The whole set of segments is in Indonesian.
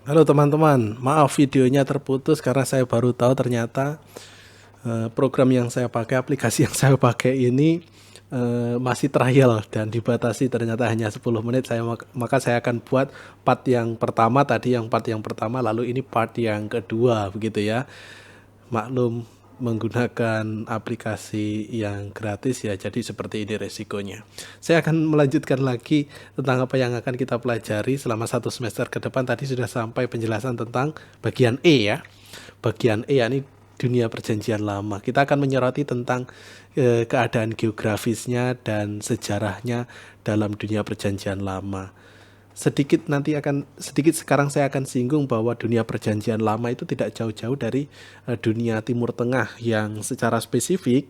Halo teman-teman, maaf videonya terputus karena saya baru tahu ternyata program yang saya pakai, aplikasi yang saya pakai ini masih trial dan dibatasi ternyata hanya 10 menit. Maka saya akan buat part yang pertama tadi, part yang pertama, lalu ini part yang kedua begitu ya. Maklum menggunakan aplikasi yang gratis ya, jadi seperti ini resikonya. Saya akan melanjutkan lagi tentang apa yang akan kita pelajari selama 1 semester ke depan. Tadi sudah sampai penjelasan tentang bagian E ya. Bagian E yakni dunia perjanjian lama. Kita akan menyoroti tentang keadaan geografisnya dan sejarahnya dalam dunia perjanjian lama. Sedikit sekarang saya akan singgung bahwa dunia perjanjian lama itu tidak jauh-jauh dari dunia Timur Tengah, yang secara spesifik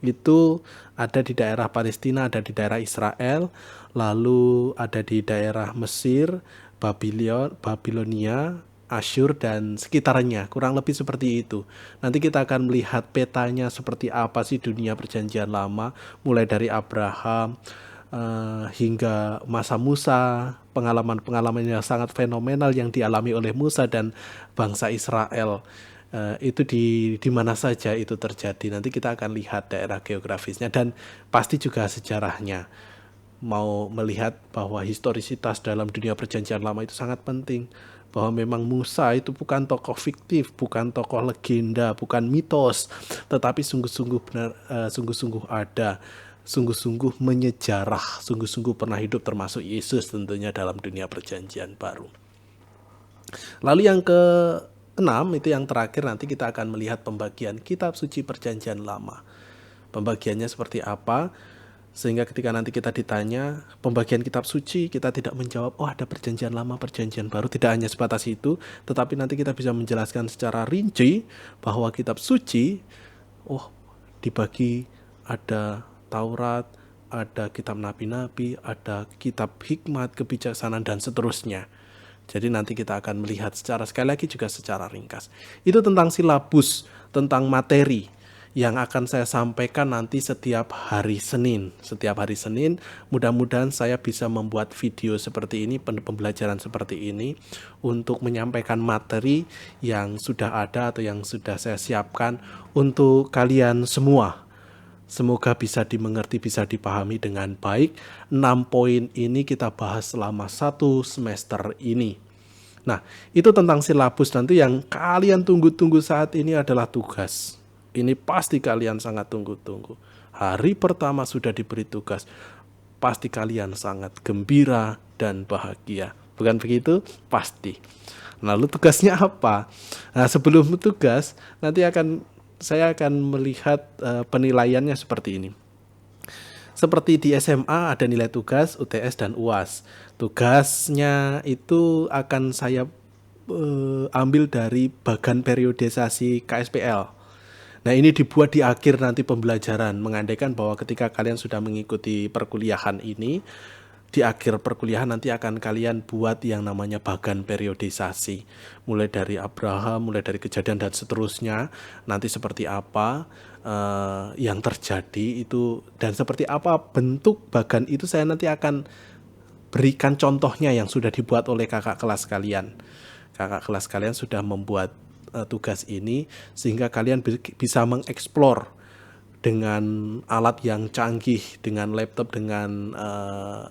itu ada di daerah Palestina, ada di daerah Israel, lalu ada di daerah Mesir, Babilonia, Asyur dan sekitarnya, kurang lebih seperti itu. Nanti kita akan melihat petanya seperti apa sih dunia perjanjian lama, mulai dari Abraham hingga masa Musa, pengalaman-pengalaman yang sangat fenomenal yang dialami oleh Musa dan bangsa Israel. Itu di mana saja itu terjadi. Nanti kita akan lihat daerah geografisnya dan pasti juga sejarahnya. Mau melihat bahwa historisitas dalam dunia perjanjian lama itu sangat penting, bahwa memang Musa itu bukan tokoh fiktif, bukan tokoh legenda, bukan mitos, tetapi sungguh-sungguh benar, sungguh-sungguh ada, sungguh-sungguh menyejarah, sungguh-sungguh pernah hidup, termasuk Yesus tentunya dalam dunia perjanjian baru. Lalu yang keenam, itu yang terakhir, nanti kita akan melihat pembagian kitab suci perjanjian lama. Pembagiannya seperti apa, sehingga ketika nanti kita ditanya pembagian kitab suci, kita tidak menjawab, oh ada perjanjian lama, perjanjian baru. Tidak hanya sebatas itu, tetapi nanti kita bisa menjelaskan secara rinci bahwa kitab suci, oh dibagi, ada Taurat, ada kitab nabi-nabi, ada kitab hikmat, kebijaksanaan, dan seterusnya. Jadi nanti kita akan melihat sekali lagi juga secara ringkas. Itu tentang silabus, tentang materi yang akan saya sampaikan nanti setiap hari Senin. Setiap hari Senin, mudah-mudahan saya bisa membuat video seperti ini, pembelajaran seperti ini, untuk menyampaikan materi yang sudah ada atau yang sudah saya siapkan untuk kalian semua. Semoga bisa dimengerti, bisa dipahami dengan baik. 6 poin ini kita bahas selama 1 semester ini. Nah, itu tentang silabus. Nanti yang kalian tunggu-tunggu saat ini adalah tugas. Ini pasti kalian sangat tunggu-tunggu. Hari pertama sudah diberi tugas. Pasti kalian sangat gembira dan bahagia. Bukan begitu? Pasti. Lalu tugasnya apa? Nah, sebelum tugas, saya akan melihat penilaiannya seperti ini. Seperti di SMA ada nilai tugas, UTS, dan UAS. Tugasnya itu akan saya ambil dari bagan periodisasi KSPL. Nah, ini dibuat di akhir nanti pembelajaran, mengandaikan bahwa ketika kalian sudah mengikuti perkuliahan ini, di akhir perkuliahan nanti akan kalian buat yang namanya bagan periodisasi. Mulai dari Abraham, mulai dari kejadian dan seterusnya, nanti seperti apa yang terjadi itu, dan seperti apa bentuk bagan itu, saya nanti akan berikan contohnya yang sudah dibuat oleh kakak kelas kalian. Kakak kelas kalian sudah membuat tugas ini, sehingga kalian bisa mengeksplor dengan alat yang canggih, dengan laptop, dengan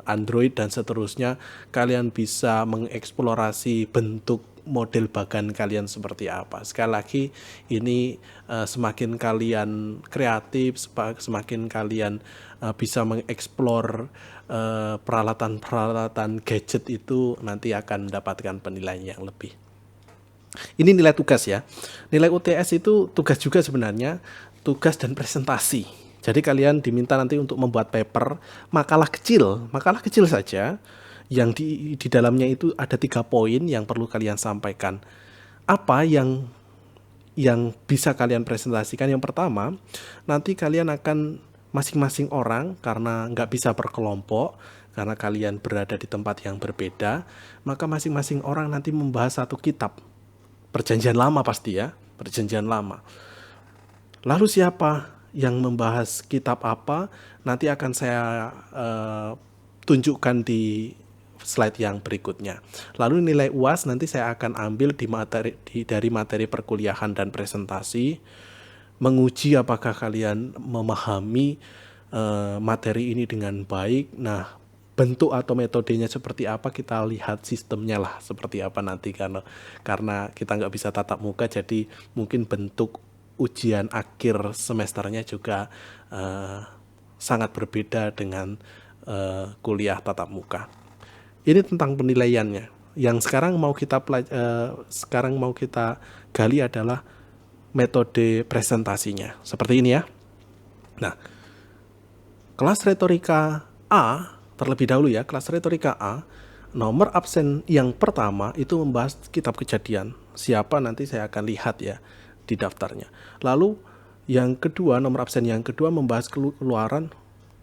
Android dan seterusnya. Kalian bisa mengeksplorasi bentuk model bagan kalian seperti apa. Sekali lagi, ini semakin kalian kreatif, semakin kalian bisa mengeksplor peralatan-peralatan gadget itu, nanti akan mendapatkan penilaian yang lebih. Ini nilai tugas ya. Nilai UTS itu tugas juga sebenarnya, tugas dan presentasi. Jadi kalian diminta nanti untuk membuat paper, makalah kecil saja, yang di dalamnya itu ada 3 poin yang perlu kalian sampaikan. Apa yang bisa kalian presentasikan? Yang pertama, nanti kalian akan masing-masing orang, karena nggak bisa berkelompok, karena kalian berada di tempat yang berbeda, maka masing-masing orang nanti membahas satu kitab. Perjanjian lama pasti ya, perjanjian lama. Lalu siapa yang membahas kitab apa, nanti akan saya tunjukkan di slide yang berikutnya. Lalu nilai UAS nanti saya akan ambil dari materi perkuliahan dan presentasi, menguji apakah kalian memahami materi ini dengan baik. Nah, bentuk atau metodenya seperti apa, kita lihat sistemnya lah seperti apa nanti, karena kita nggak bisa tatap muka, jadi mungkin bentuk ujian akhir semesternya juga sangat berbeda dengan kuliah tatap muka. Ini tentang penilaiannya. Yang sekarang mau kita gali adalah metode presentasinya. Seperti ini ya. Nah, kelas retorika A, terlebih dahulu ya, kelas retorika A, nomor absen yang pertama itu membahas kitab Kejadian. Siapa nanti saya akan lihat ya di daftarnya. Lalu yang kedua, nomor absen yang kedua membahas Keluaran,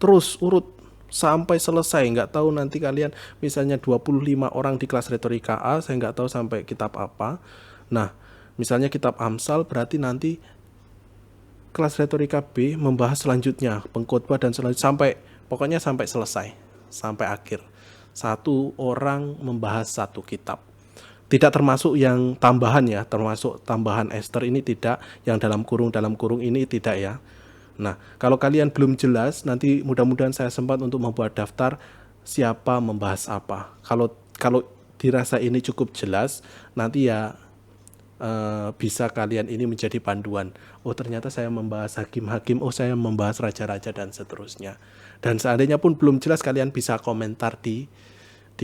terus urut sampai selesai. Nggak tahu nanti kalian misalnya 25 orang di kelas retorika A, saya nggak tahu sampai kitab apa. Nah, misalnya kitab Amsal, berarti nanti kelas retorika B membahas selanjutnya pengkhotbah dan selanjutnya, pokoknya sampai selesai, sampai akhir. Satu orang membahas satu kitab. Tidak termasuk yang tambahan ya, termasuk tambahan Esther ini tidak, yang dalam kurung ini tidak ya. Nah, kalau kalian belum jelas, nanti mudah-mudahan saya sempat untuk membuat daftar siapa membahas apa. Kalau dirasa ini cukup jelas, nanti ya bisa kalian ini menjadi panduan. Oh, ternyata saya membahas hakim-hakim, oh saya membahas raja-raja dan seterusnya. Dan seandainya pun belum jelas, kalian bisa komentar di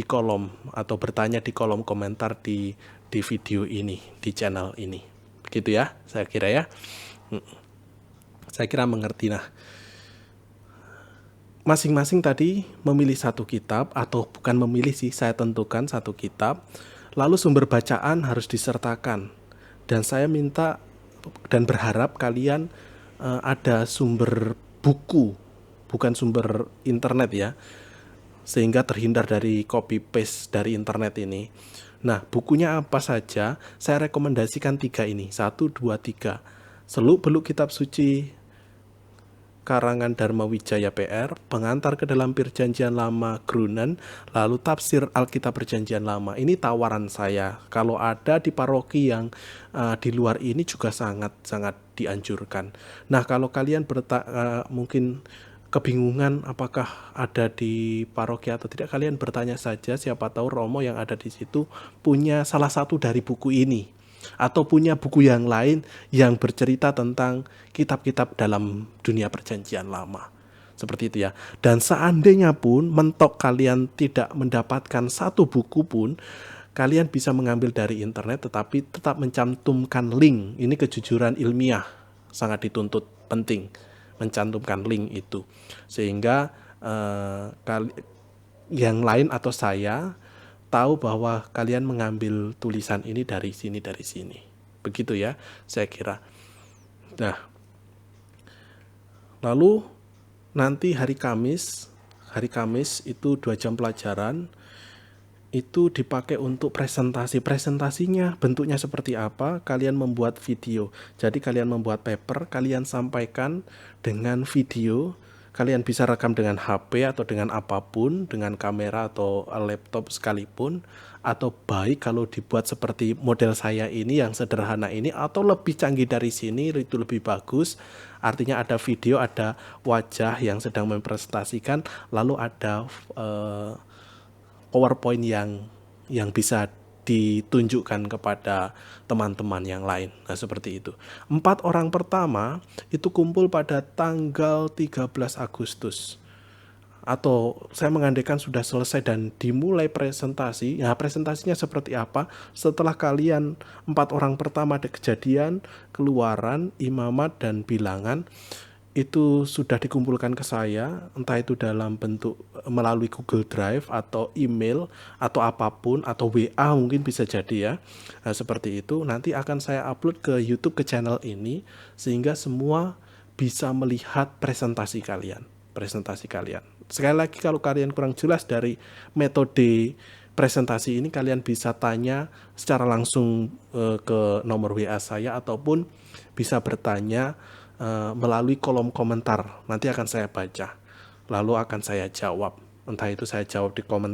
kolom atau bertanya di kolom komentar di video ini, di channel ini. Begitu ya, saya kira ya. Saya kira mengerti. Nah, masing-masing tadi memilih satu kitab, atau bukan memilih sih, saya tentukan satu kitab. Lalu sumber bacaan harus disertakan. Dan saya minta dan berharap kalian ada sumber buku, bukan sumber internet ya, sehingga terhindar dari copy paste dari internet ini. Nah, bukunya apa saja? Saya rekomendasikan 3 ini, 1, 2, 3. Seluk-beluk Kitab Suci karangan Dharma Wijaya PR, Pengantar ke dalam Perjanjian Lama Grunen, lalu Tafsir Alkitab Perjanjian Lama. Ini tawaran saya. Kalau ada di paroki yang di luar ini juga sangat-sangat dianjurkan. Nah, kalau kalian mungkin kebingungan apakah ada di paroki atau tidak, kalian bertanya saja, siapa tahu Romo yang ada di situ punya salah satu dari buku ini, atau punya buku yang lain yang bercerita tentang kitab-kitab dalam dunia Perjanjian Lama. Seperti itu ya. Dan seandainya pun mentok kalian tidak mendapatkan satu buku pun, kalian bisa mengambil dari internet, tetapi tetap mencantumkan link. Ini kejujuran ilmiah, sangat dituntut, penting mencantumkan link itu, sehingga yang lain atau saya tahu bahwa kalian mengambil tulisan ini dari sini. Begitu ya, saya kira. Nah, lalu nanti hari Kamis itu 2 jam pelajaran itu dipakai untuk presentasi. Presentasinya bentuknya seperti apa? Kalian membuat video. Jadi kalian membuat paper, kalian sampaikan dengan video. Kalian bisa rekam dengan HP atau dengan apapun, dengan kamera atau laptop sekalipun, atau baik kalau dibuat seperti model saya ini yang sederhana ini, atau lebih canggih dari sini itu lebih bagus. Artinya ada video, ada wajah yang sedang mempresentasikan, lalu ada PowerPoint yang bisa ditunjukkan kepada teman-teman yang lain. Nah, seperti itu. 4 orang pertama itu kumpul pada tanggal 13 Agustus. Atau saya mengandaikan sudah selesai dan dimulai presentasi. Ya, presentasinya seperti apa? Setelah kalian 4 orang pertama ada Kejadian, Keluaran, Imamat, dan Bilangan, itu sudah dikumpulkan ke saya, entah itu dalam bentuk melalui Google Drive atau email atau apapun, atau WA mungkin bisa jadi ya. Nah, seperti itu nanti akan saya upload ke YouTube, ke channel ini, sehingga semua bisa melihat presentasi kalian. Sekali lagi, kalau kalian kurang jelas dari metode presentasi ini, kalian bisa tanya secara langsung ke nomor WA saya, ataupun bisa bertanya melalui kolom komentar. Nanti akan saya baca, lalu akan saya jawab. Entah itu saya jawab di komentar